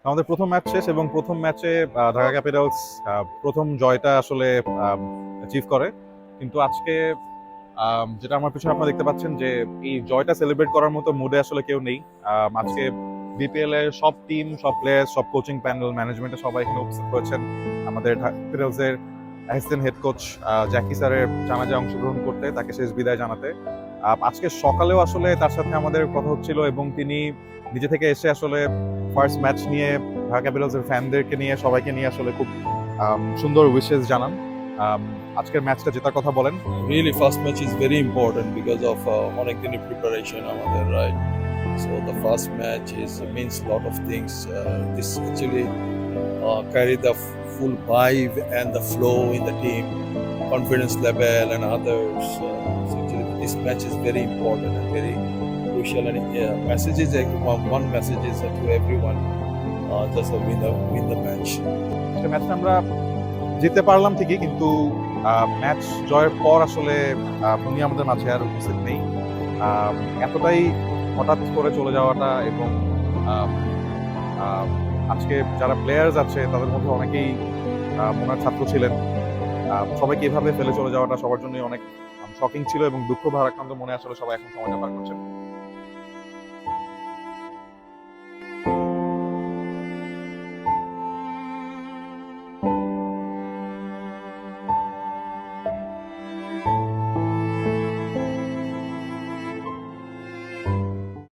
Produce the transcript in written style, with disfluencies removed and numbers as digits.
আমাদের প্রথম ম্যাচ শেষ এবং প্রথম ম্যাচে ঢাকা ক্যাপিটালস প্রথম জয়টা আসলে অ্যাচিভ করে। কিন্তু আজকে যেটা আমার পিছনে আপনারা দেখতে পাচ্ছেন যে এই জয়টা সেলিব্রেট করার মতো মুডে আসলে কেউ নেই। আজকে বিপিএল এর সব টিম, সব প্লেয়ার, সব কোচিং প্যানেল, ম্যানেজমেন্টের সবাই এখানে উপস্থিত হয়েছেন আমাদের ঢাকা ক্যাপিটালসের অ্যাসিস্ট্যান্ট হেড কোচ জ্যাকি স্যারের জানাজায় অংশগ্রহণ করতে, তাকে শেষ বিদায় জানাতে। আজকে সকালেও আসলে তার সাথে আমাদের কথা হচ্ছিল এবং তিনি নিজে থেকে এসে আসলে ফার্স্ট ম্যাচ নিয়ে ঢাকা ক্যাপিটালসের ফ্যানদেরকে নিয়ে সবাইকে নিয়ে আসলে খুব সুন্দর উইশেস জানান। আজকের ম্যাচটা জেতার কথা বলেন। Really, first match is very important because of অনেক দিনের preparation আমাদের, right? So the first match means lot of things. This actually carry the full vibe and the flow in the team, confidence level and others. So actually this match is very important and very crucial. And message is one message is to everyone, just win the match. আজকে ম্যাচটা আমরা জিততে পারলাম ঠিকই, কিন্তু match জয়ের পর আসলে উনি আমাদের মাঝে আর উপস্থিত নেই। এতটাই হঠাৎ করে চলে যাওয়াটা এবং আম, আম, আজকে যারা প্লেয়ার্স আছে তাদের মধ্যে অনেকেই ওনার ছাত্র ছিলেন। সবাইকে এভাবে ফেলে চলে যাওয়াটা সবার জন্যই অনেক শকিং ছিল এবং দুঃখ ভারাক্রান্ত মনে আসলে সবাই এখন সময়টা পার করছেন।